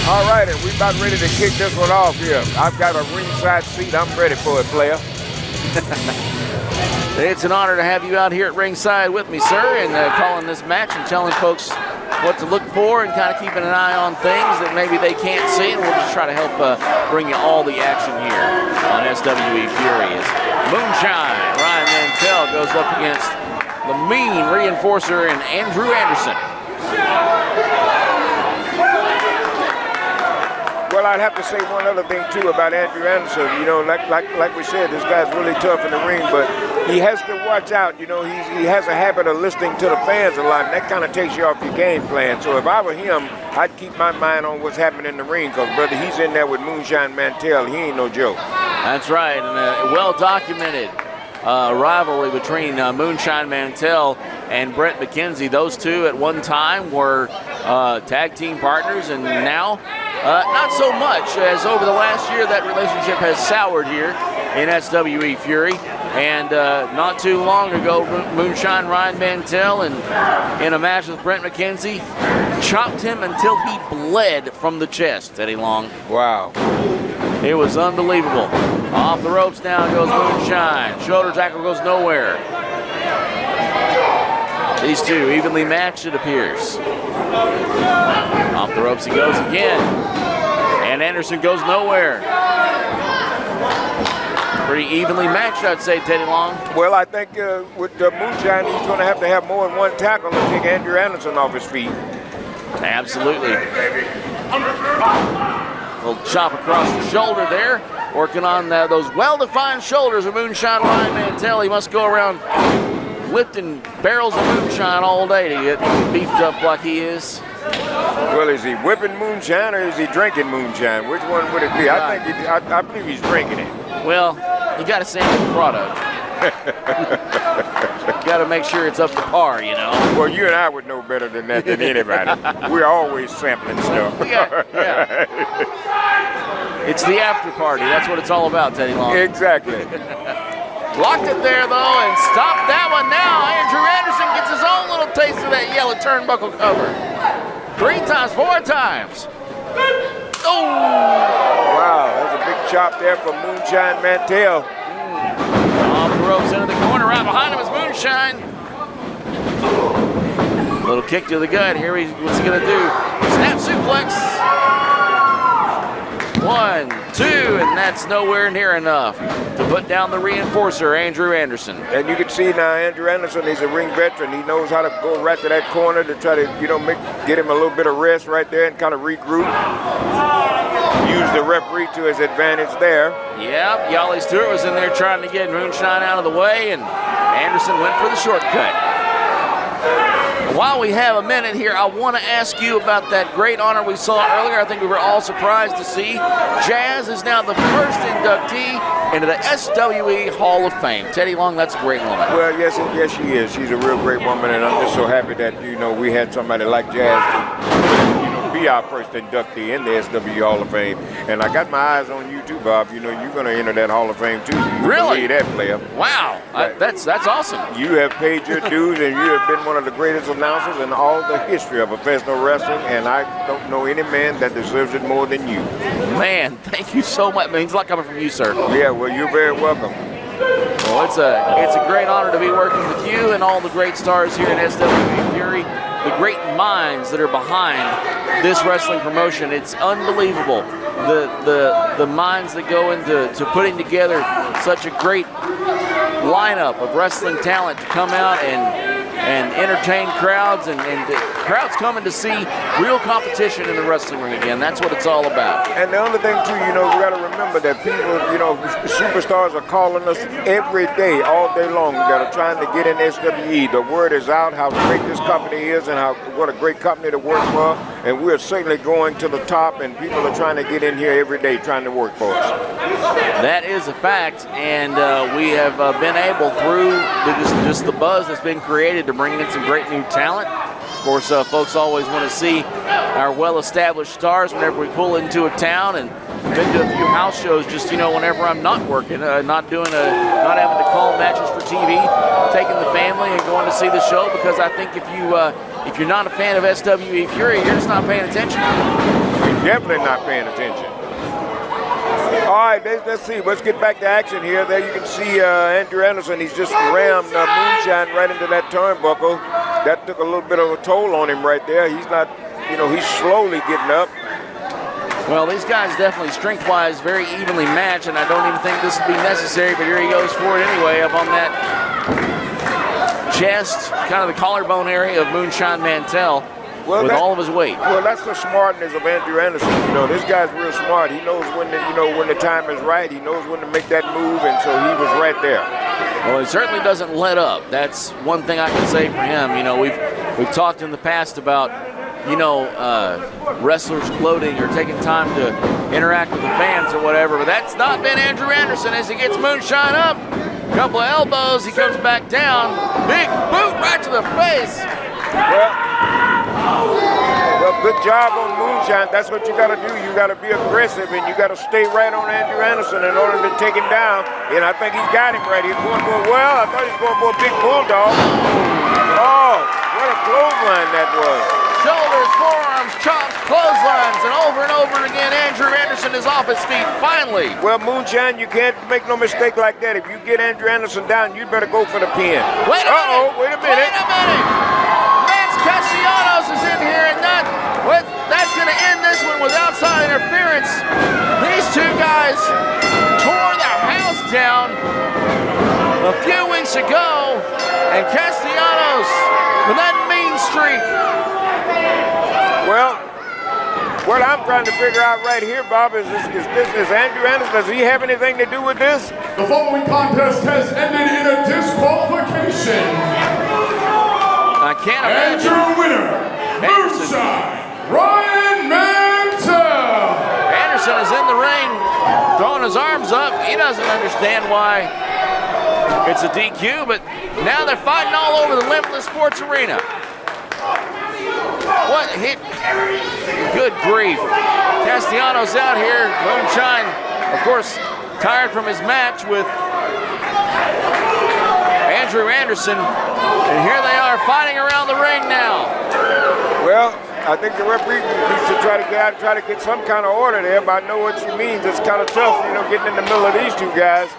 All right, and we're about ready to kick this one off here. I've got a ringside seat. I'm ready for it, player. It's an honor to have you out here at ringside with me, sir, and calling this match and telling folks what to look for and kind of keeping an eye on things that maybe they can't see, and we'll just try to help bring you all the action here on SWE Fury. As Moonshine, Ryan Mantell goes up against the mean reinforcer and Andrew Anderson. Well, I'd have to say one other thing, too, about Andrew Anderson. You know, like we said, this guy's really tough in the ring, but he has to watch out. You know, he has a habit of listening to the fans a lot, and that kind of takes you off your game plan. So if I were him, I'd keep my mind on what's happening in the ring, because, brother, he's in there with Moonshine Mantell. He ain't no joke. That's right, and a well-documented rivalry between Moonshine Mantell and Bret McKenzie. Those two at one time were tag team partners, and now not so much, as over the last year that relationship has soured here in SWE Fury. And not too long ago, Moonshine Ryan Mantell, and in a match with Bret McKenzie, chopped him until he bled from the chest, Eddie Long. Wow. It was unbelievable. Off the ropes now goes Moonshine. Shoulder tackle goes nowhere. These two evenly matched, it appears. Off the ropes he goes again. And Anderson goes nowhere. Pretty evenly matched, I'd say, Teddy Long. Well, I think with Moonshine, he's going to have more than one tackle to take Andrew Anderson off his feet. Absolutely. Little chop across the shoulder there. Working on those well-defined shoulders of Moonshine Ryan Mantell. He must go around lifting barrels of moonshine all day to get beefed up like he is. Well, is he whipping moonshine or is he drinking moonshine? Which one would it be? Right. I believe he's drinking it. Well, you got to sample the product. You got to make sure it's up to par, you know. Well, you and I would know better than that than anybody. We're always sampling stuff. Yeah. It's the after party. That's what it's all about, Teddy Long. Exactly. Locked it there, though, and stopped that one now. Andrew Anderson gets his own little taste of that yellow turnbuckle cover. 3 times, 4 times. Oh! Wow, that's a big chop there from Moonshine Mantell. Off the ropes into the corner. Right behind him is Moonshine. Little kick to the gut. Here, what's he going to do? Snap suplex. 1, 2, and that's nowhere near enough to put down the reinforcer, Andrew Anderson. And you can see now Andrew Anderson, he's a ring veteran. He knows how to go right to that corner to try to, you know, get him a little bit of rest right there and kind of regroup. Use the referee to his advantage there. Yep, Yali Stewart was in there trying to get Moonshine out of the way, and Anderson went for the shortcut. While we have a minute here, I want to ask you about that great honor we saw earlier. I think we were all surprised to see Jazz is now the first inductee into the SWE Hall of Fame. Teddy Long, that's a great woman. Well, yes, she is. She's a real great woman, and I'm just so happy that, you know, we had somebody like Jazz to, you know, be our first inductee in the SWE Hall of Fame. And I got my eyes on you too, Bob. You know, you're going to enter that Hall of Fame too. You really? Believe that, player. Wow, right. That's awesome. You have paid your dues, and you have been one of the greatest announcers in all the history of professional wrestling, and I don't know any man that deserves it more than you. Man, thank you so much. It means a lot coming from you, sir. Yeah, well, you're very welcome. Well, it's a great honor to be working with you and all the great stars here in SWE Fury, the great minds that are behind this wrestling promotion. It's unbelievable, the minds that go into putting together such a great lineup of wrestling talent to come out and entertain crowds, and crowds coming to see real competition in the wrestling ring again. That's what it's all about. And the other thing too, you know, we got to remember that people, you know, superstars are calling us every day, all day long, that are trying to get in SWE. The word is out how great this company is and what a great company to work for. And we're certainly going to the top, and people are trying to get in here every day trying to work for us. That is a fact, and we have been able, through just the buzz that's been created, to bring in some great new talent. Of course, folks always want to see our well-established stars whenever we pull into a town, and been to a few house shows just, you know, whenever I'm not working, not having to call matches for TV, taking the family and going to see the show, because I think if you're not a fan of SWE Fury, you're just not paying attention. You're definitely not paying attention. All right, let's see. Let's get back to action here. There you can see Andrew Anderson. He's just rammed Moonshine right into that turnbuckle. That took a little bit of a toll on him right there. He's not, you know, he's slowly getting up. Well, these guys definitely strength-wise very evenly matched, and I don't even think this would be necessary, but here he goes for it anyway, up on that chest, kind of the collarbone area of Moonshine Mantell. Well, with all of his weight. Well, that's the smartness of Andrew Anderson. You know, this guy's real smart. He knows when the time is right. He knows when to make that move, and so he was right there. Well, he certainly doesn't let up. That's one thing I can say for him. You know, we've talked in the past about, you know, wrestlers gloating or taking time to interact with the fans or whatever, but that's not been Andrew Anderson as he gets Moonshine up. Couple of elbows, he comes back down. Big boot right to the face. Well, good job on Moonshine. That's what you got to do. You got to be aggressive, and you got to stay right on Andrew Anderson in order to take him down. And I think he's got him right. He's going for I thought he was going for a big bulldog. Oh, what a clothesline that was. Shoulders, forearms, chops, clotheslines, and over again, Andrew Anderson is off his feet finally. Well, Moonshine, you can't make no mistake like that. If you get Andrew Anderson down, you better go for the pin. Wait a minute. Wait a minute. Castellanos is in here, and that's going to end this one with outside interference. These two guys tore the house down a few weeks ago, and Castellanos with that mean streak. Well, what I'm trying to figure out right here, Bob, is Andrew Anderson, does he have anything to do with this? The following contest has ended in a disqualification. I can't imagine. And your winner, Moonshine, Ryan Mantell. Anderson is in the ring, throwing his arms up. He doesn't understand why it's a DQ, but now they're fighting all over the Limitless Sports Arena. What hit? Good grief. Castellanos out here. Moonshine, of course, tired from his match with Andrew Anderson. And here they are fighting around the ring now. Well, I think the referee needs to try to get out and try to get some kind of order there, but I know what she means. It's kind of tough, you know, getting in the middle of these two guys.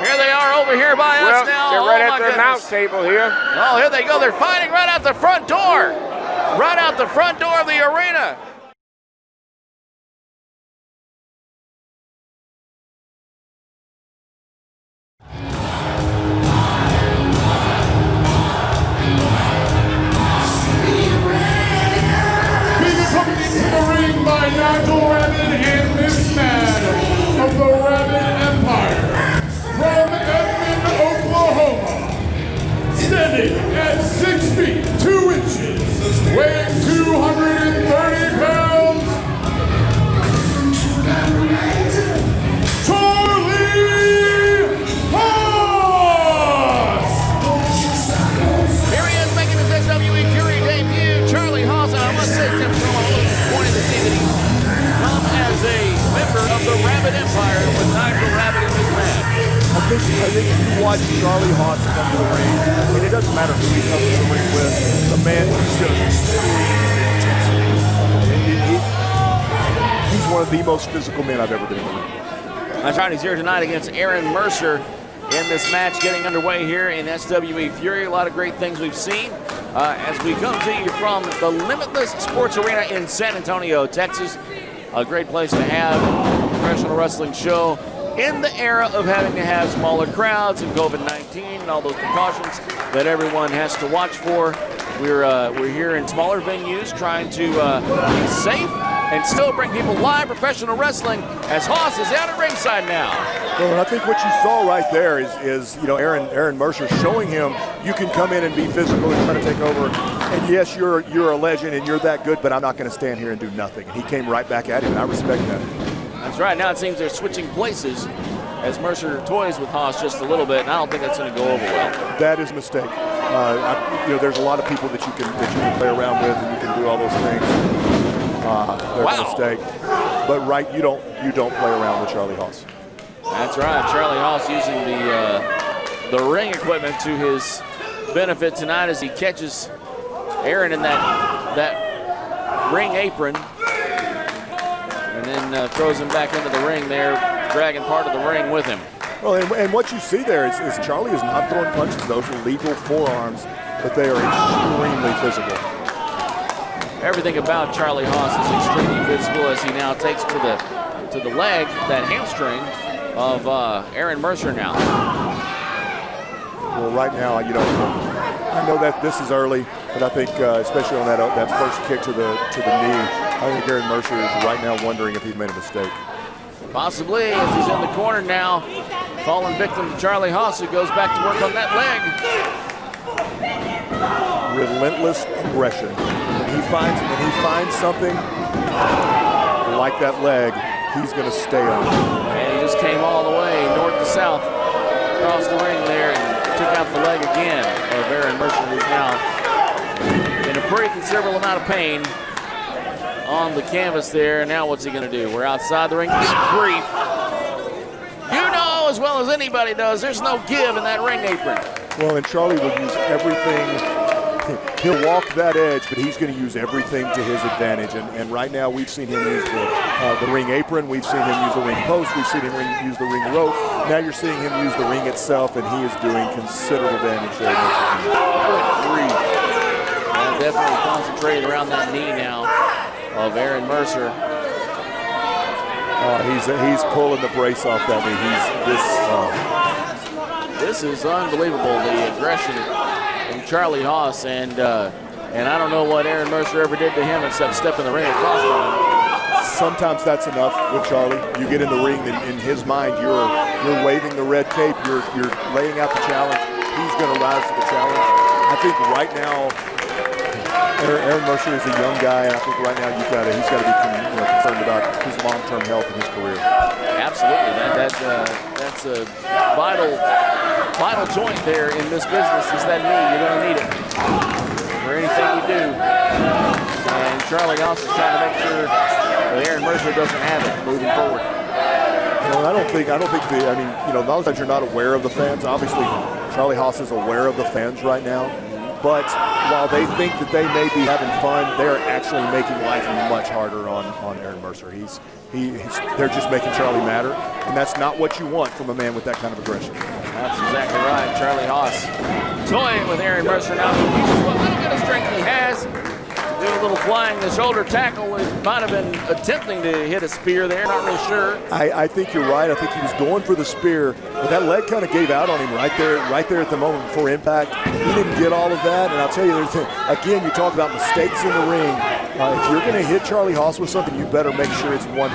Here they are over here by us now. They're right at the announce table here. Oh, here they go. They're fighting right out the front door. Right out the front door of the arena. And this man of the Rabbit Empire from Edmond, Oklahoma, standing at 6 feet 2 inches, weighing 230 pounds, Charlie Haas! Here he is making his SWE Fury debut, Charlie Haas, and I must say, Tim Strowman, I'm a little disappointed to see that he's come as a member of the Rabbit Empire with Nigel Rabbit in his match. I think if you watch Charlie Haas come to the ring, and it doesn't matter who he comes to the ring with, the man is just he's one of the most physical men I've ever been in the ring. That's right, he's here tonight against Aaron Mercer in this match getting underway here in SWE Fury. A lot of great things we've seen as we come to you from the Limitless Sports Arena in San Antonio, Texas. A great place to have a professional wrestling show in the era of having to have smaller crowds and COVID-19 and all those precautions that everyone has to watch for. We're here in smaller venues trying to be safe and still bring people live professional wrestling as Haas is out at ringside now. Well, and I think what you saw right there is you know, Aaron Mercer showing him you can come in and be physical and try to take over. And yes, you're a legend and you're that good, but I'm not going to stand here and do nothing. And he came right back at him, and I respect that. That's right. Now it seems they're switching places as Mercer toys with Haas just a little bit, and I don't think that's going to go over well. That is a mistake. You know, there's a lot of people that you can play around with, and you can do all those things. They're a mistake. But you don't play around with Charlie Haas. That's right. Charlie Haas using the ring equipment to his benefit tonight as he catches Aaron in that ring apron and then throws him back into the ring there, dragging part of the ring with him. Well, and what you see there is Charlie is not throwing punches. Those are legal forearms, but they are extremely physical. Everything about Charlie Haas is extremely physical as he now takes to the leg, that hamstring of Aaron Mercer now. Well, right now, I know that this is early, but I think especially on that first kick to the knee, I think Aaron Mercer is right now wondering if he made a mistake. Possibly, as he's in the corner now, falling victim to Charlie Haas, who goes back to work on that leg. Relentless aggression. When he finds something like that leg, he's going to stay on it. And he just came all the way north to south across the ring there and took out the leg again of Aaron Mercer, who's now in a pretty considerable amount of pain on the canvas there. Now what's he going to do? We're outside the ring. Good grief. You know as well as anybody does, there's no give in that ring apron. Well, and Charlie will use everything. He'll walk that edge, but he's going to use everything to his advantage. And right now we've seen him use the ring apron. We've seen him use the ring post. We've seen him use the ring rope. Now you're seeing him use the ring itself, and he is doing considerable damage there. Good grief. Definitely concentrated around that knee now of Aaron Mercer. He's pulling the brace off that knee. This is unbelievable, the aggression from Charlie Haas, and I don't know what Aaron Mercer ever did to him except step in the ring across from him. Sometimes that's enough with Charlie. You get in the ring, and in his mind, you're waving the red cape. You're laying out the challenge. He's going to rise to the challenge. I think right now, Aaron Mercer is a young guy, and I think right now he's got to be concerned about his long-term health in his career. Absolutely, that's a vital joint there in this business is that knee. You're going to need it for anything you do. And Charlie Haas is trying to make sure that Aaron Mercer doesn't have it moving forward. Well, I don't think a lot of times you're not aware of the fans. Obviously, Charlie Haas is aware of the fans right now. But while they think that they may be having fun, they're actually making life much harder on Aaron Mercer. They're just making Charlie matter, and that's not what you want from a man with that kind of aggression. That's exactly right. Charlie Haas toying with Aaron Mercer now. He uses what little bit of strength he has. Do a little flying the shoulder tackle. It might have been attempting to hit a spear there, not really sure. I think you're right. I think he was going for the spear, but that leg kind of gave out on him right there at the moment before impact. He didn't get all of that, and I'll tell you, again, you talk about mistakes in the ring. If you're going to hit Charlie Haas with something, you better make sure it's 100% gone.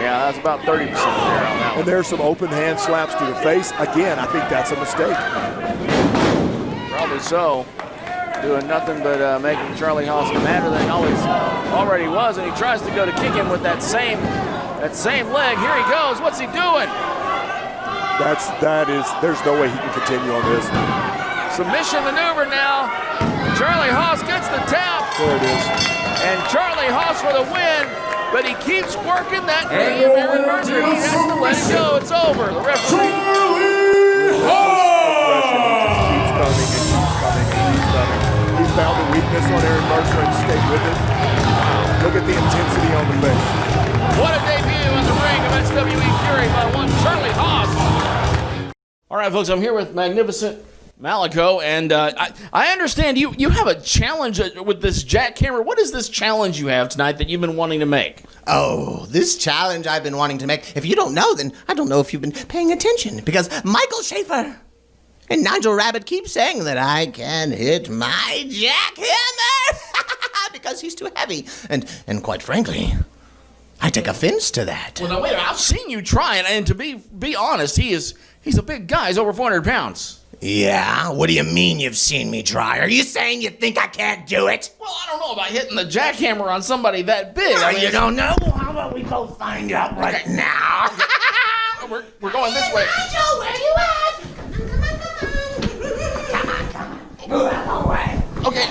Yeah, that's about 30% there on that one. And there's some open hand slaps to the face. Again, I think that's a mistake. Probably so. Doing nothing but making Charlie Haas madder than he already was, and he tries to go to kick him with that same leg. Here he goes. What's he doing? There's no way he can continue on this. Submission maneuver now. Charlie Haas gets the tap. There it is. And Charlie Haas for the win, but he keeps working that knee of Aaron Mercer. He has to let it go. It's over. The referee. Charlie Haas! He keeps coming. He found a weakness on Aaron Mercer and stayed with it. Look at the intensity on the face. What a debut in the ring of SWE Fury by one Charlie Haas. All right, folks, I'm here with magnificent Malico, and I understand you have a challenge with this jackhammer. What is this challenge you have tonight that you've been wanting to make? Oh, this challenge I've been wanting to make. If you don't know, then I don't know if you've been paying attention, because Michael Schaefer and Nigel Rabbit keep saying that I can hit my jackhammer because he's too heavy. And quite frankly, I take offense to that. Well, now, wait a minute. I've seen you try, and to be honest, he's a big guy. He's over 400 pounds. Yeah? What do you mean you've seen me try? Are you saying you think I can't do it? Well, I don't know about hitting the jackhammer on somebody that big. Oh, you don't know? Well, how about we go find out right now? We're going this way. Nigel, where you at? Move out of the way. Okay,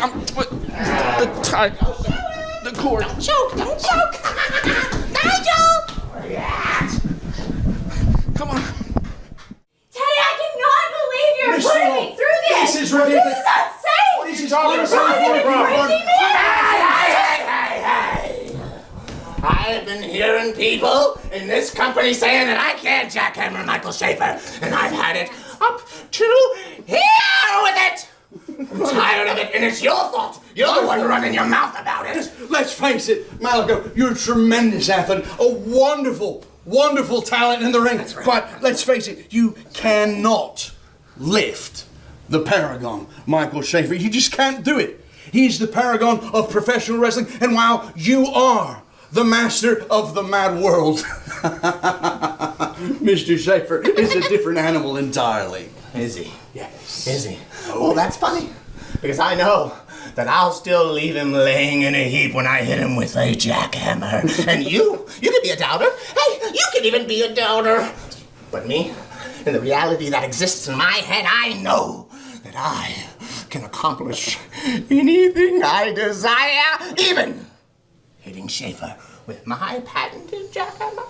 the cord. Don't choke. Nigel! I've been hearing people in this company saying that I can't jackhammer Michael Schaefer, and I've had it up to here with it. I'm tired of it, and it's your fault. You're the one running your mouth about it. Let's face it, Malaco, you're a tremendous athlete, a wonderful talent in the ring. That's right. But let's face it, you cannot lift the paragon, Michael Schaefer. You just can't do it. He's the paragon of professional wrestling, and while you are the master of the mad world, Mr. Schaefer is a different animal entirely. Is he? Yes. Is he? Oh, that's funny, because I know that I'll still leave him laying in a heap when I hit him with a jackhammer. And you can be a doubter. Hey, you can even be a doubter. But me, in the reality that exists in my head, I know that I can accomplish anything I desire, even hitting Schaefer with my patented jackhammer.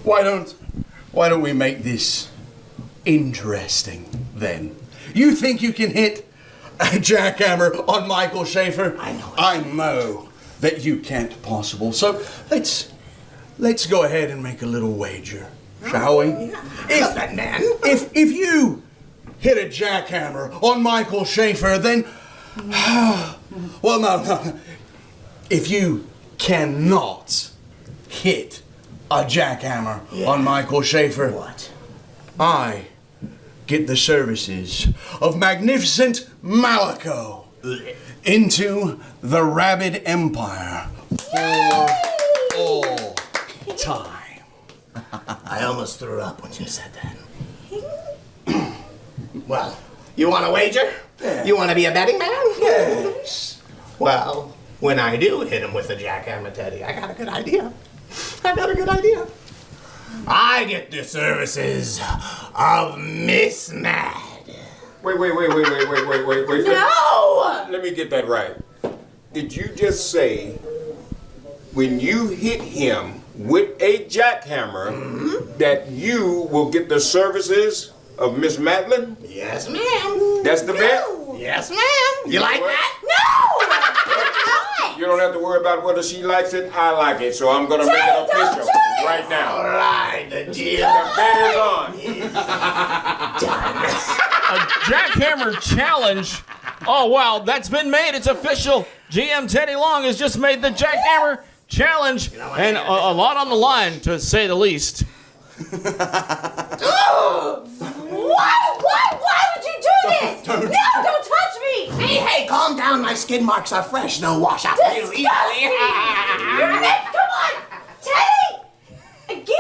Why don't we make this interesting then? You think you can hit a jackhammer on Michael Schaefer? I know it. I know that you can't possible. So let's go ahead and make a little wager, shall we? Yeah. If that man. If you hit a jackhammer on Michael Schaefer, then well, no. If you cannot hit a jackhammer on Michael Schaefer, What? I get the services of magnificent Malaco into the Rabid Empire for all time. I almost threw up when you said that. Well, you want to wager? Yeah. You want to be a betting man? Yes. Well, when I do hit him with the jackhammer, Teddy, I got a good idea. I get the services of Miss Mad. Wait. No! Let me get that right. Did you just say when you hit him with a jackhammer that you will get the services of Miss Madeline? Yes, ma'am. That's the bet? Yes, ma'am. You like what? that? You don't have to worry about whether she likes it. I like it, so I'm gonna make it official right All now. right, the deal. The bet is on. A jackhammer challenge. Oh, wow, that's been made. It's official. GM Teddy Long has just made the jackhammer challenge. And a lot on the line, to say the least. Why would you do this? No, don't touch me! Hey, calm down. My skin marks are fresh. No wash out real easily. Come on! Teddy! Again?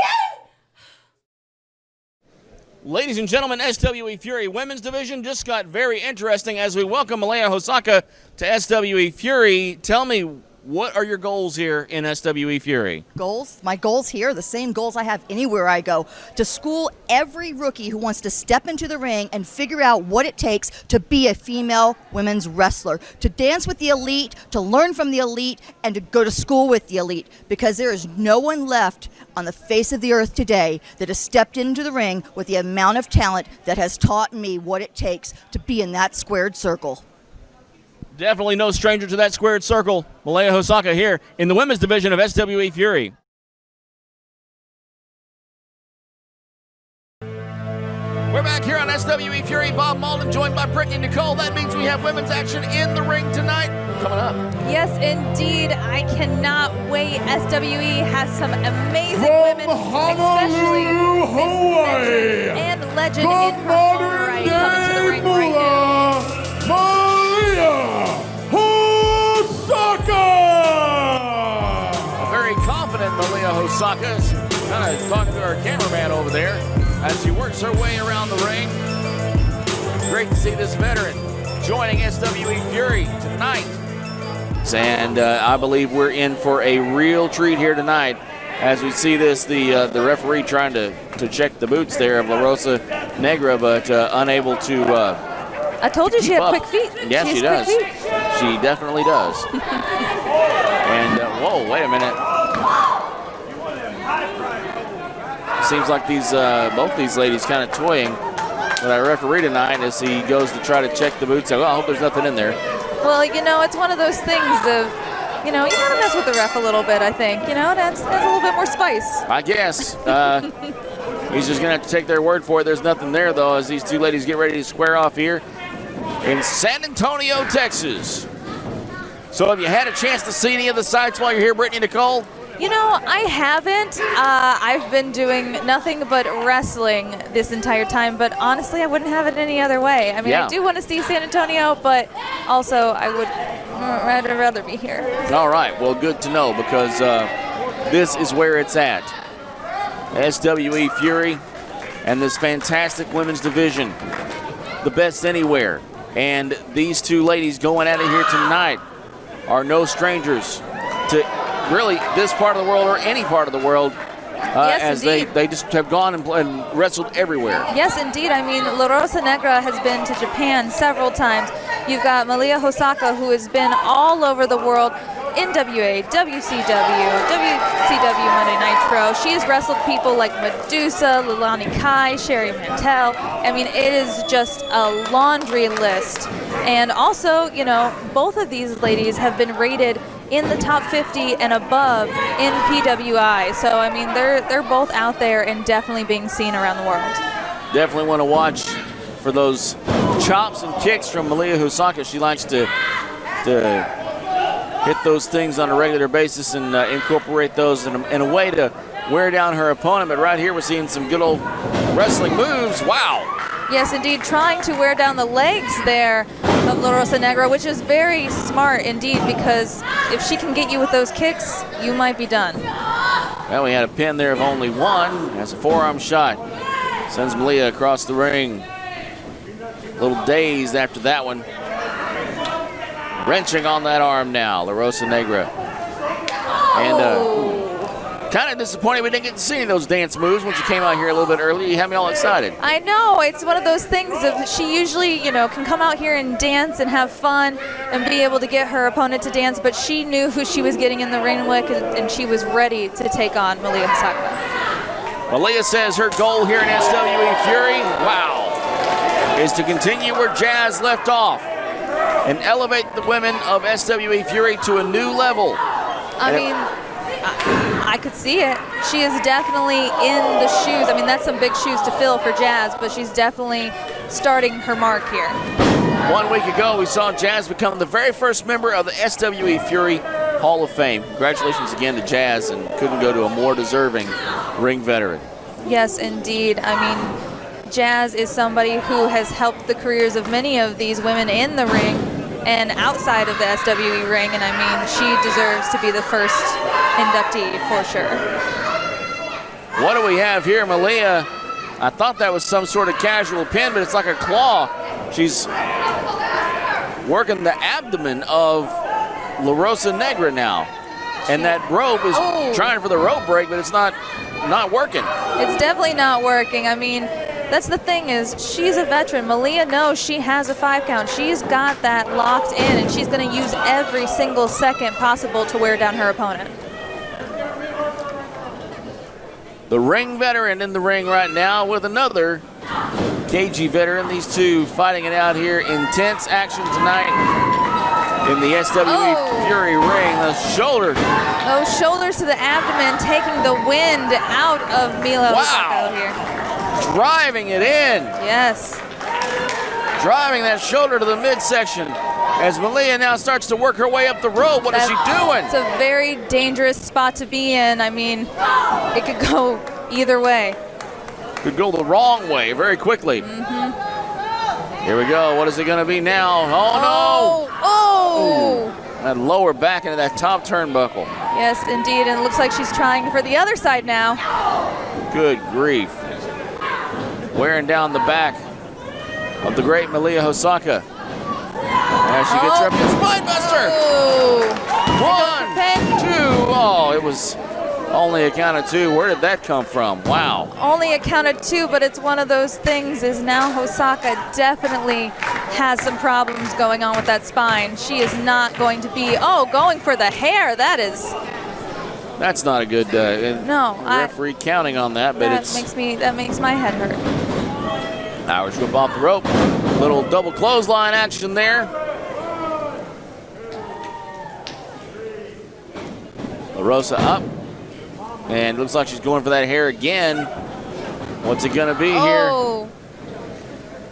Ladies and gentlemen, SWE Fury Women's Division just got very interesting as we welcome Malaya Hosaka to SWE Fury. Tell me, what are your goals here in SWE Fury? Goals? My goals here, the same goals I have anywhere I go. To school every rookie who wants to step into the ring and figure out what it takes to be a female women's wrestler. To dance with the elite, to learn from the elite, and to go to school with the elite. Because there is no one left on the face of the earth today that has stepped into the ring with the amount of talent that has taught me what it takes to be in that squared circle. Definitely no stranger to that squared circle. Malaya Hosaka here in the women's division of SWE Fury. We're back here on SWE Fury. Bob Malden joined by Brittany and Nicole. That means we have women's action in the ring tonight. Coming up. Yes, indeed. I cannot wait. SWE has some amazing women, especially Hawaii. and legend The in her own right coming to the ring right now. Malaya Hosaka! A very confident Malaya Hosaka is kind of talking to our cameraman over there as she works her way around the ring. Great to see this veteran joining SWE Fury tonight. And I believe we're in for a real treat here tonight as we see this, the referee trying to check the boots there of La Rosa Negra, but unable to I told you she had up. quick feet. Yes, she does. Quick feet. She definitely does. And, whoa, wait a minute. Seems like these both these ladies kind of toying with our referee tonight as he goes to try to check the boots. Well, I hope there's nothing in there. Well, you know, it's one of those things of, you know, you gotta mess with the ref a little bit, I think. You know, that's a little bit more spice. I guess. He's just going to have to take their word for it. There's nothing there, though, as these two ladies get ready to square off here in San Antonio, Texas. So have you had a chance to see any of the sights while you're here, Brittany, Nicole? You know, I haven't. I've been doing nothing but wrestling this entire time, but honestly, I wouldn't have it any other way. I mean, I do want to see San Antonio, but also I would rather be here. All right, well, good to know, because this is where it's at. SWE Fury and this fantastic women's division, the best anywhere. And these two ladies going at it here tonight are no strangers to really this part of the world or any part of the world, yes, as indeed. they just have gone and wrestled everywhere. Yes, indeed. I mean, La Rosa Negra has been to Japan several times. You've got Malaya Hosaka, who has been all over the world, NWA, WCW, WCW Monday Nitro. She has wrestled people like Medusa, Lilani Kai, Sherry Mantell. I mean, it is just a laundry list. And also, you know, both of these ladies have been rated in the top 50 and above in PWI. So, I mean, they're both out there and definitely being seen around the world. Definitely want to watch for those chops and kicks from Malaya Hosaka. She likes to hit those things on a regular basis and incorporate those in a way to wear down her opponent. But right here we're seeing some good old wrestling moves. Wow. Yes, indeed, trying to wear down the legs there of La Rosa Negra, which is very smart indeed, because if she can get you with those kicks, you might be done. Well, we had a pin there of only one. That's a forearm shot. Sends Malaya across the ring. A little dazed after that one. Wrenching on that arm now, La Rosa Negra. And kind of disappointed we didn't get to see any of those dance moves when you came out here a little bit early. You had me all excited. I know, it's one of those things of she usually, you know, can come out here and dance and have fun and be able to get her opponent to dance, but she knew who she was getting in the ring with, and she was ready to take on Malaya Hosaka. Malaya says her goal here in SWE Fury, is to continue where Jazz left off and elevate the women of SWE Fury to a new level. I mean, I could see it. She is definitely in the shoes. I mean, that's some big shoes to fill for Jazz, but she's definitely starting her mark here. 1 week ago, we saw Jazz become the very first member of the SWE Fury Hall of Fame. Congratulations again to Jazz, and couldn't go to a more deserving ring veteran. Yes, indeed. I mean, Jazz is somebody who has helped the careers of many of these women in the ring and outside of the SWE ring, and I mean, she deserves to be the first inductee for sure. What do we have here, Malaya? I thought that was some sort of casual pin, but it's like a claw. She's working the abdomen of La Rosa Negra now. And that rope is trying for the rope break, but it's not working. It's definitely not working. I mean, that's the thing, is she's a veteran. Malaya knows she has a 5 count. She's got that locked in, and she's going to use every single second possible to wear down her opponent. The ring veteran in the ring right now with another KG veteran. These two fighting it out here. Intense action tonight in the SWE Fury ring. The shoulder. Those shoulders to the abdomen, taking the wind out of Mila Hosaka here. Driving it in. Yes. Driving that shoulder to the midsection. As Malaya now starts to work her way up the rope, what is she doing? It's a very dangerous spot to be in. I mean, it could go either way. Could go the wrong way very quickly. Here we go. What is it going to be now? Oh, no. Oh. That lower back into that top turnbuckle. Yes, indeed. And it looks like she's trying for the other side now. Good grief. Wearing down the back of the great Malaya Hosaka. As she gets her up to the spine buster. 1, 2. Oh, it was only a count of 2. Where did that come from? Wow. Only a count of 2, but it's one of those things is now Hosaka definitely has some problems going on with that spine. She is not going to be, going for the hair. That's not a good referee counting on that, but that makes my head hurt. Irish whip off the rope. Little double clothesline action there. La Rosa up. And looks like she's going for that hair again. What's it going to be here? Oh,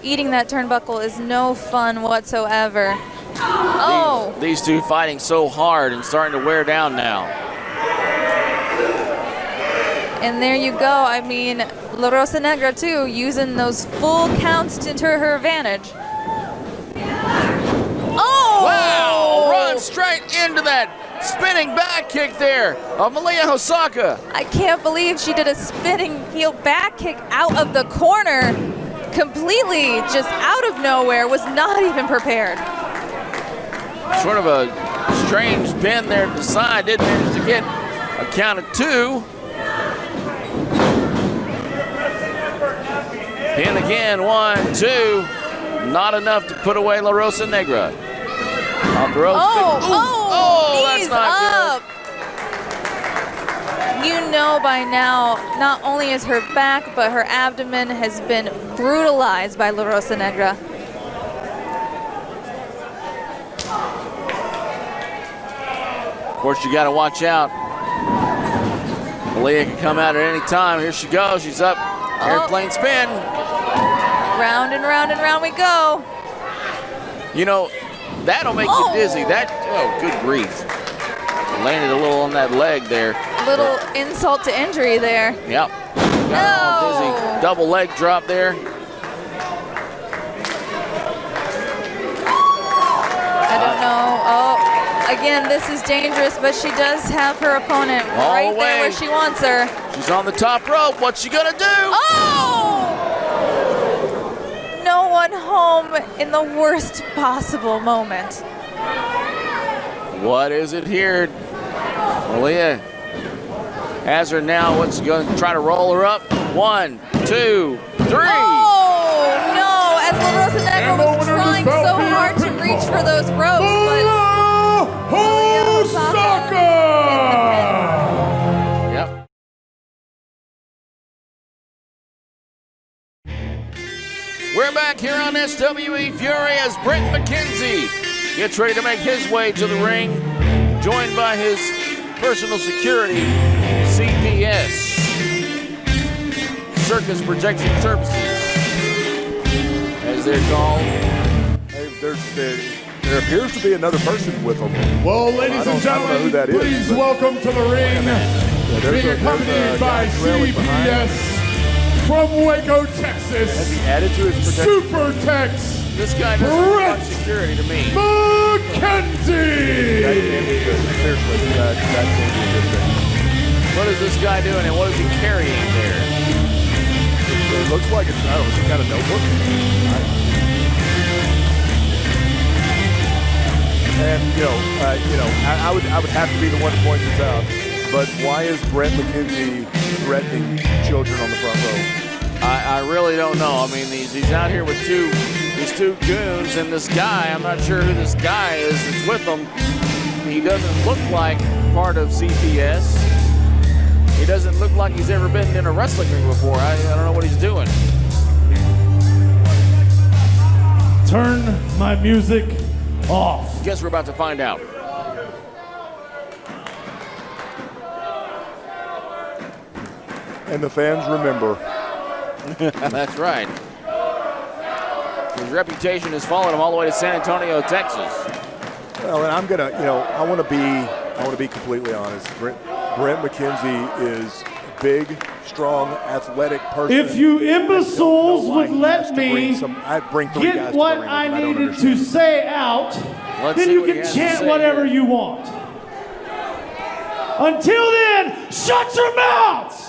eating that turnbuckle is no fun whatsoever. Oh. These two fighting so hard and starting to wear down now. And there you go. I mean, La Rosa Negra, too, using those full counts to her advantage. Oh! Wow! Run straight into that spinning back kick there of Malaya Hosaka. I can't believe she did a spinning heel back kick out of the corner, completely just out of nowhere, was not even prepared. Sort of a strange pin there to the side, did manage to get a count of 2. Pin again, 1, 2. Not enough to put away La Rosa Negra. Off the ropes. That's not good. You know by now, not only is her back, but her abdomen has been brutalized by La Rosa Negra. Of course, you got to watch out. Malaya can come out at any time. Here she goes. She's up. Airplane spin. Round and round and round we go. You know, that'll make you dizzy. Oh, good grief. Landed a little on that leg there. Little insult to injury there. Yep. Got all dizzy. Double leg drop there. I don't know. Oh, again, this is dangerous, but she does have her opponent right there where she wants her. She's on the top rope. What's she gonna do? Oh! No one home in the worst possible moment. What is it here? Malaya has her now. What's she going to try to roll her up? 1, 2, 3. Oh, no, as La Rosa Negra was trying so hard to reach for those ropes, but Hosaka! Yep. We're back here on SWE Fury as Bret McKenzie gets ready to make his way to the ring, joined by his personal security, CPS, Circus Protection Services, as they're called. Hey, there appears to be another person with them. Well, ladies and gentlemen, please welcome to the ring, being accompanied by CPS from Waco, Texas. Has he added to his protection? Super Tex. This guy doesn't look like security to me. McKenzie! That can't be good. Seriously, that can't be a good thing. What is this guy doing and what is he carrying there? It looks like it's, I don't know, some kind of notebook. And I would have to be the one to point this out. But why is Bret McKenzie threatening children on the front row? I really don't know. I mean, he's out here with these two goons, and this guy, I'm not sure who this guy is that's with them. He doesn't look like part of CPS. He doesn't look like he's ever been in a wrestling ring before. I don't know what he's doing. Turn my music off. Guess we're about to find out. And the fans remember. That's right. His reputation has followed him all the way to San Antonio, Texas. Well, and I'm gonna, I want to be completely honest. Bret McKenzie is a big, strong, athletic person. If you imbeciles would let me get what I needed to say out, then you can chant whatever you want. Until then, shut your mouths!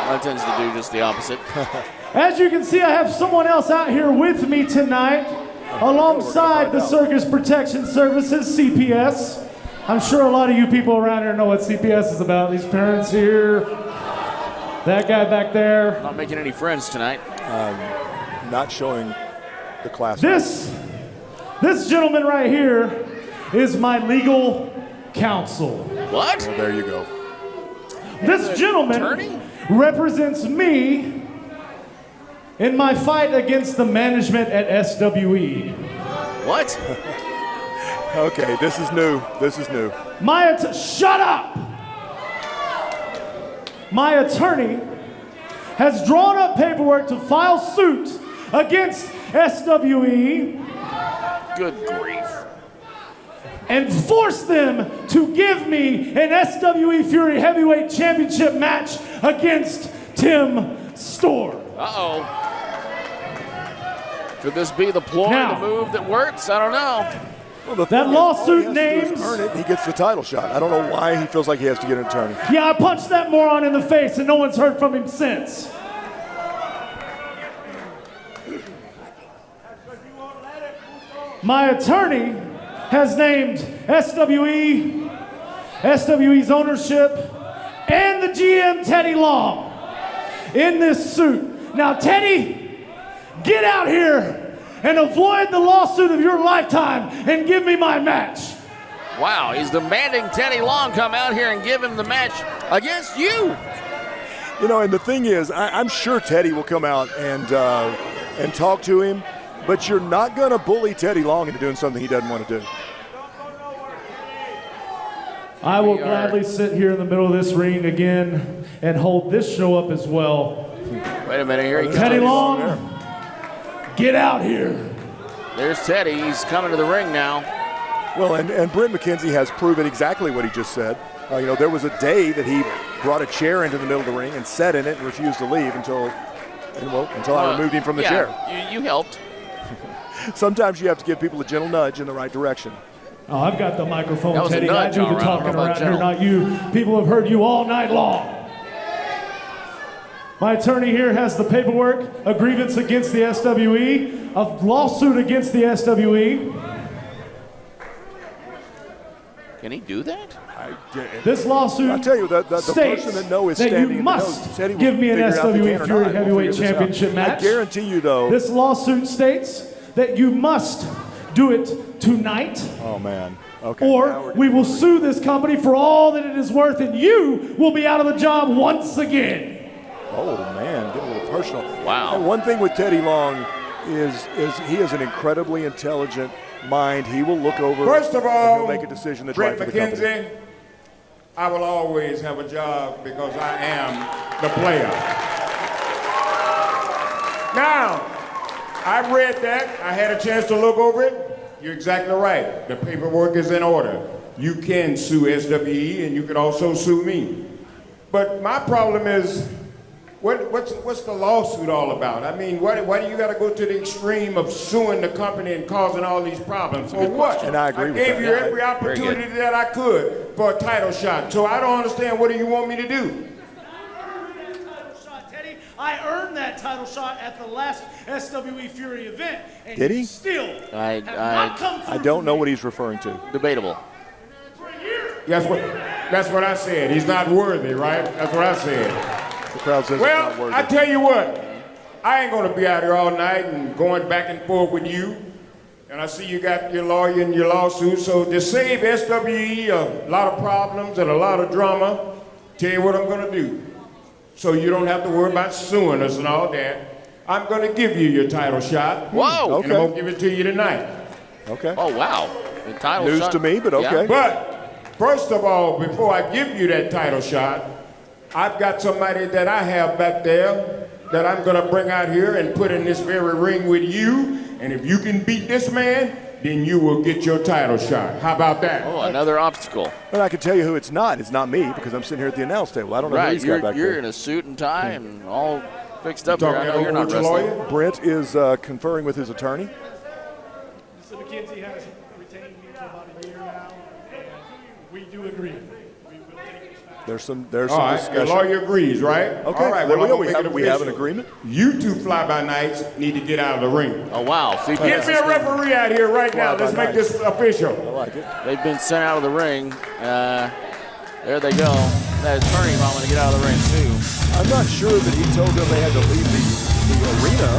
That tends to do just the opposite. As you can see, I have someone else out here with me tonight, alongside the Circus Protection Services, CPS. I'm sure a lot of you people around here know what CPS is about. These parents here, that guy back there. Not making any friends tonight. Not showing the class. This gentleman right here is my legal counsel. What? Well, there you go. This gentleman represents me in my fight against the management at SWE. What? Okay, this is new. This is new. Shut up! My attorney has drawn up paperwork to file suit against SWE. Good grief. And force them to give me an SWE Fury Heavyweight Championship match against Tim Storm. Uh-oh. Could this be the ploy, the move that works? I don't know. Well, that lawsuit names. Earn it, he gets the title shot. I don't know why he feels like he has to get an attorney. Yeah, I punched that moron in the face and no one's heard from him since. My attorney has named SWE's ownership, and the GM, Teddy Long, in this suit. Now, Teddy, get out here and avoid the lawsuit of your lifetime and give me my match. Wow, he's demanding Teddy Long come out here and give him the match against you. You know, and the thing is, I'm sure Teddy will come out and talk to him, but you're not going to bully Teddy Long into doing something he doesn't want to do. I will gladly sit here in the middle of this ring again and hold this show up as well. Wait a minute, here he comes. Teddy Long, get out here. There's Teddy. He's coming to the ring now. Well, and Britt McKenzie has proven exactly what he just said. You know, there was a day that he brought a chair into the middle of the ring and sat in it and refused to leave until I removed him from the chair. You helped. Sometimes you have to give people a gentle nudge in the right direction. Oh, I've got the microphone, That was a Teddy. nudge, I do the all right. talking I don't know around about here, gentle. not you. People have heard you all night long. My attorney here has the paperwork, a grievance against the SWE, a lawsuit against the SWE. Can he do that? This lawsuit I tell you, the states person that knows is that standing you in must the nose said he will give me an figure out if he SWE can or Fury not. We'll Heavyweight figure this out. Championship match. I guarantee you, though. This lawsuit states that you must do it tonight. Oh, man. Okay. Or we will sue this company for all that it is worth, and you will be out of the job once again. Oh, man, get a little personal. Wow. And one thing with Teddy Long is he is an incredibly intelligent mind. He will look over First of and all, he'll make a decision that's Brett right for the company. McKenzie, I will always have a job because I am the player. Now, I read that. I had a chance to look over it. You're exactly right. The paperwork is in order. You can sue SWE and you can also sue me. But my problem is, what's the lawsuit all about? I mean, why do you got to go to the extreme of suing the company and causing all these problems? For what? And I agree with gave that. you every opportunity that I could for a title shot. So I don't understand, what do you want me to do? I earned that title shot at the last SWE Fury event. And Did he? Still I don't know what he's referring to. Debatable. That's what I said. He's not worthy, right? That's what I said. The crowd says it's not Well, worthy. I tell you what, I ain't gonna be out here all night and going back and forth with you. And I see you got your lawyer and your lawsuit. So to save SWE a lot of problems and a lot of drama, tell you what I'm gonna do. So you don't have to worry about suing us and all that. I'm gonna give you your title shot. Whoa. And I'm gonna give it to you tonight. Okay. Oh, wow. The title News shot. to me, but okay. Yeah. But first of all, before I give you that title shot, I've got somebody that I have back there that I'm gonna bring out here and put in this very ring with you. And if you can beat this man, then you will get your title shot. How about that? Oh, another obstacle. And I can tell you who it's not. It's not me because I'm sitting here at the announce table. I don't know who Right, he's got back you're there. in a suit and tie and all fixed up You here. I talking know you're not with your wrestling. lawyer? Brent is conferring with his attorney. Mr. McKenzie has retained me for about a year now, and we do agree. There's some All right, discussion. your lawyer agrees, right? Okay, All right, there well, we I'm go. gonna make it We have an official. agreement. You two fly-by-nights need to get out of the ring. Oh, wow. CPS Get me a referee out here right now. Let's make this official. I like it. They've been sent out of the ring. There they go. That attorney might want to get out of the ring, too. I'm not sure that he told them they had to leave the arena.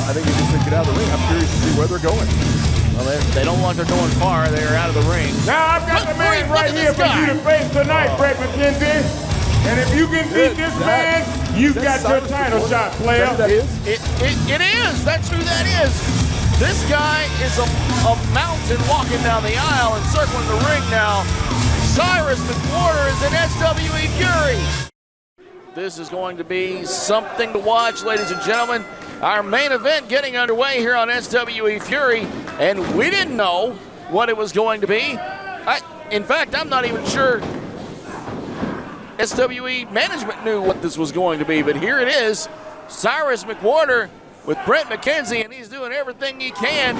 I think he just said get out of the ring. I'm curious to see where they're going. Well, they don't look like they're going far. They're out of the ring. Now, I've got the man right here for you to face tonight, Brett McKenzie. And if you can beat this man, you got your title shot, player. That is? It is. That's who that is. This guy is a mountain walking down the aisle and circling the ring now. Cyrus McWhorter is in SWE Fury. This is going to be something to watch, ladies and gentlemen. Our main event getting underway here on SWE Fury, and we didn't know what it was going to be. In fact, I'm not even sure SWE management knew what this was going to be, but here it is. Cyrus McWhorter with Bret McKenzie, and he's doing everything he can,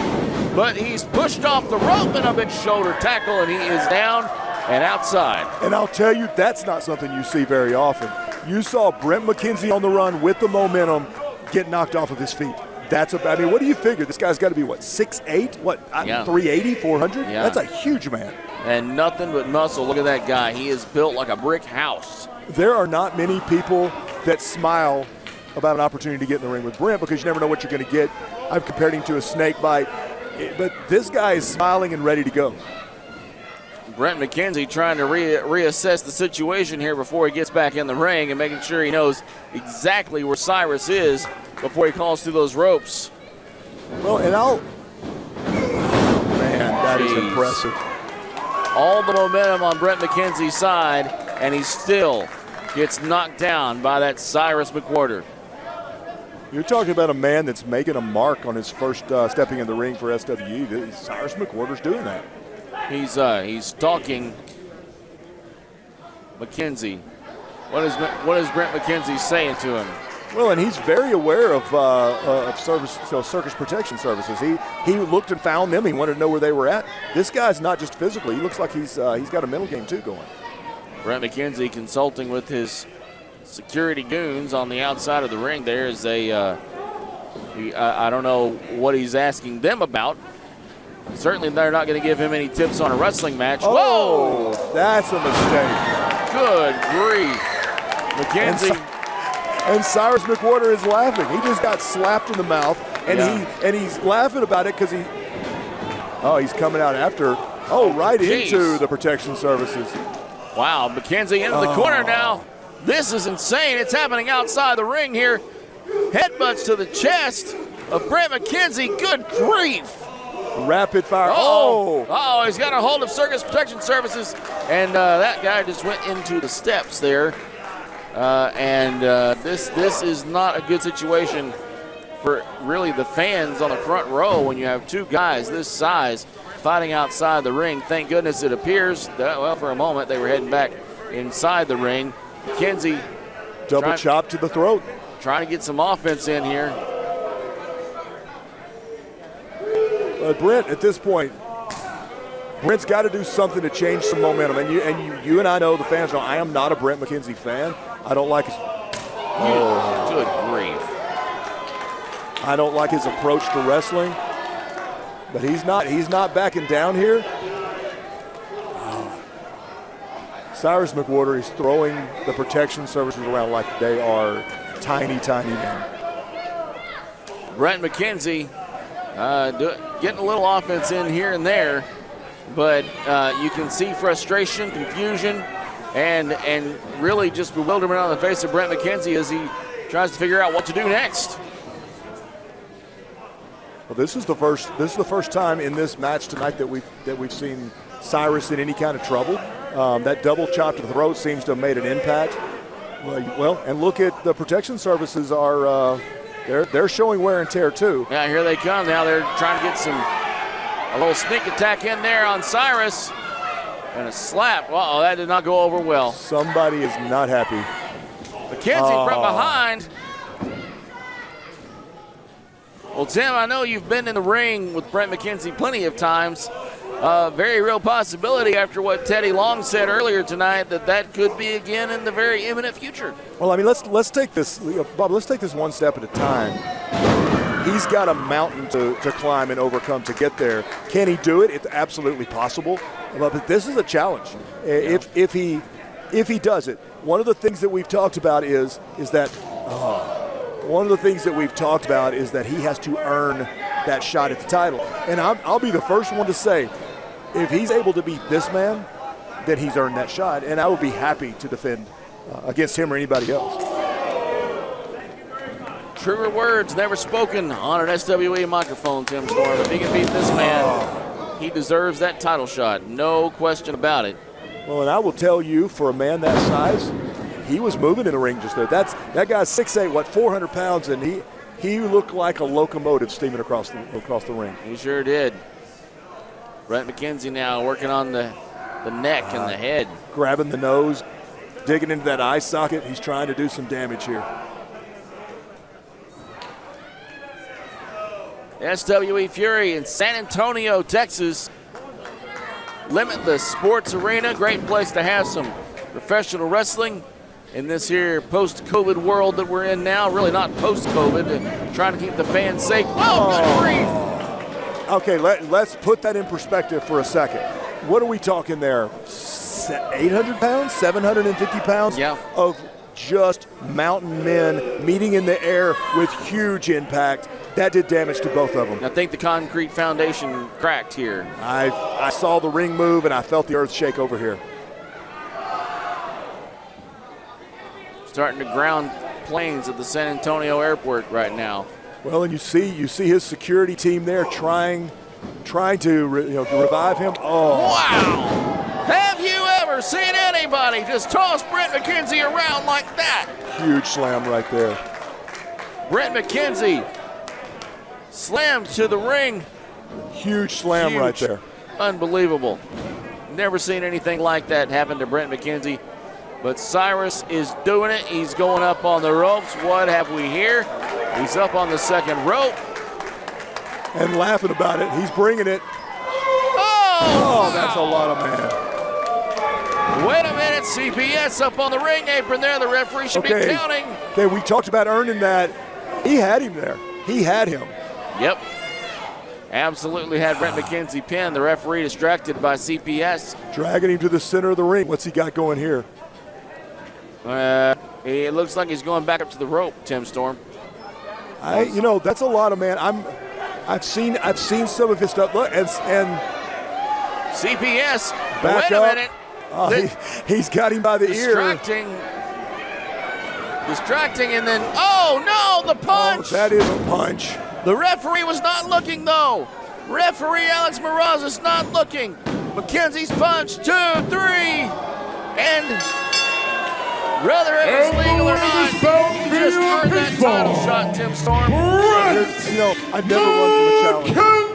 but he's pushed off the rope and a big shoulder tackle, and he is down and outside. And I'll tell you, that's not something you see very often. You saw Bret McKenzie on the run with the momentum get knocked off of his feet. I mean, what do you figure? This guy's got to be, what, 6'8"? What, 380, 400? Yeah. That's a huge man. And nothing but muscle. Look at that guy. He is built like a brick house. There are not many people that smile about an opportunity to get in the ring with Bret because you never know what you're going to get. I've compared him to a snake bite, but this guy is smiling and ready to go. Bret McKenzie trying to reassess the situation here before he gets back in the ring and making sure he knows exactly where Cyrus is before he calls through those ropes. Well, and man, that is impressive. All the momentum on Bret McKenzie's side, and he still gets knocked down by that Cyrus McWhorter. You're talking about a man that's making a mark on his first stepping in the ring for SWE. Cyrus McWhorter's doing that. He's talking McKenzie. What is Bret McKenzie saying to him? Well, and he's very aware of Circus Protection Services. He looked and found them. He wanted to know where they were at. This guy's not just physically. He looks like he's got a mental game too going. Bret McKenzie consulting with his security goons on the outside of the ring. There's I don't know what he's asking them about. Certainly they're not going to give him any tips on a wrestling match. Oh, whoa! That's a mistake. Good grief. McKenzie. And Cyrus McWhorter is laughing. He just got slapped in the mouth, and he's laughing about it because he's coming out after, right into the protection services. Wow, McKenzie into the corner now. This is insane. It's happening outside the ring here. Headbutts to the chest of Bret McKenzie. Good grief. Rapid fire. He's got a hold of Circus Protection Services, and that guy just went into the steps there. This is not a good situation for really the fans on the front row when you have two guys this size fighting outside the ring. Thank goodness it appears that, for a moment they were heading back inside the ring. McKenzie double chop to the throat. Trying to get some offense in here. Bret, at this point, Bret's got to do something to change some momentum. And you and I know, the fans know, I am not a Bret McKenzie fan. I don't like his. Good grief. I don't like his approach to wrestling. But he's not backing down here. Cyrus McWhorter is throwing the protection services around like they are tiny, tiny men. Bret McKenzie getting a little offense in here and there, but you can see frustration, confusion, and really just bewilderment on the face of Bret McKenzie as he tries to figure out what to do next. Well, this is the first time in this match tonight that we've seen Cyrus in any kind of trouble. That double chop to the throat seems to have made an impact. Well, and look at the protection services are they're showing wear and tear too. Yeah, here they come now. They're trying to get a little sneak attack in there on Cyrus. And a slap. Uh-oh, that did not go over well. Somebody is not happy. McKenzie from behind. Well, Tim, I know you've been in the ring with Bret McKenzie plenty of times. Very real possibility after what Teddy Long said earlier tonight that could be again in the very imminent future. Well, I mean, let's take this, Bob. Let's take this one step at a time. He's got a mountain to climb and overcome to get there. Can he do it? It's absolutely possible. But this is a challenge. Yeah. If he does it, one of the things that we've talked about is that he has to earn that shot at the title. And I'll be the first one to say, if he's able to beat this man, then he's earned that shot. And I would be happy to defend against him or anybody else. Truer words never spoken on an SWE microphone, Tim Storm. If he can beat this man, he deserves that title shot. No question about it. Well, and I will tell you, for a man that size, he was moving in the ring just there. That guy's 6'8", 400 pounds, and he looked like a locomotive steaming across the ring. He sure did. Bret McKenzie now working on the neck and the head. Grabbing the nose, digging into that eye socket. He's trying to do some damage here. SWE Fury in San Antonio, Texas. Limitless Sports Arena, great place to have some professional wrestling in this here post-COVID world that we're in now. Really not post-COVID, trying to keep the fans safe. Oh, good grief! Okay, let's put that in perspective for a second. What are we talking there? 800 pounds, 750 pounds of just mountain men meeting in the air with huge impact. That did damage to both of them. I think the concrete foundation cracked here. I saw the ring move and I felt the earth shake over here. Starting to ground planes at the San Antonio airport right now. Well, and you see his security team there trying to revive him. Oh! Wow! Have you ever seen anybody just toss Bret McKenzie around like that? Huge slam right there. Bret McKenzie slammed to the ring. Huge slam right there. Unbelievable. Never seen anything like that happen to Bret McKenzie. But Cyrus is doing it. He's going up on the ropes. What have we here? He's up on the second rope. And laughing about it. He's bringing it. Oh, that's a lot of man. Wait a minute. CPS up on the ring apron there. The referee should be counting. Okay, we talked about earning that. He had him there. He had him. Yep. Absolutely had Bret McKenzie pinned. The referee distracted by CPS. Dragging him to the center of the ring. What's he got going here? It looks like he's going back up to the rope, Tim Storm. That's a lot of man. I've seen some of his stuff. Look, and CPS. Back wait a up. minute. He's got him by the ear. Distracting, and then, oh no, the punch! Oh, that is a punch. The referee was not looking, though. Referee Alex Morazes not looking. McKenzie's punch, 2, 3, and whether it was legal or not, he just earned that title shot, Tim Storm. I've never run from a challenge.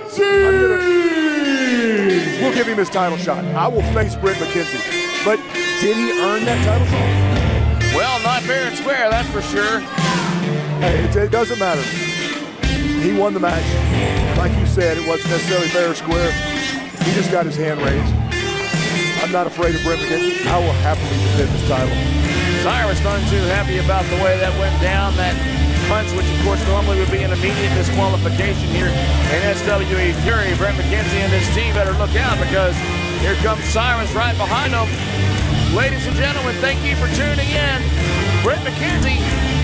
We'll give him his title shot. I will face Bret McKenzie. But did he earn that title shot? Well, not fair and square, that's for sure. Hey, it doesn't matter. He won the match. Like you said, it wasn't necessarily fair or square. He just got his hand raised. I'm not afraid of Bret McKenzie. I will happily defend this title. Cyrus none too happy about the way that went down. That punch, which of course normally would be an immediate disqualification here in SWE Fury. Bret McKenzie and his team better look out, because here comes Cyrus right behind him. Ladies and gentlemen, thank you for tuning in. Bret McKenzie,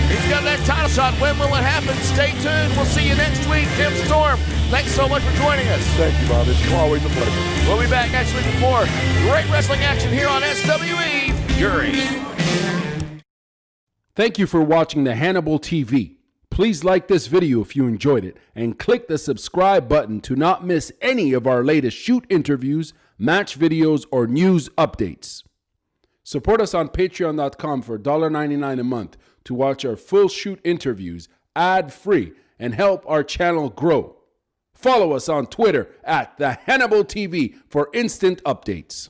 he's got that title shot. When will it happen? Stay tuned. We'll see you next week. Tim Storm, thanks so much for joining us. Thank you, Bob. It's always a pleasure. We'll be back next week with more great wrestling action here on SWE Fury. Thank you for watching the Hannibal TV. Please like this video if you enjoyed it, and click the subscribe button to not miss any of our latest shoot interviews, match videos, or news updates. Support us on patreon.com for $1.99 a month to watch our full shoot interviews ad-free and help our channel grow. Follow us on Twitter at the Hannibal TV for instant updates.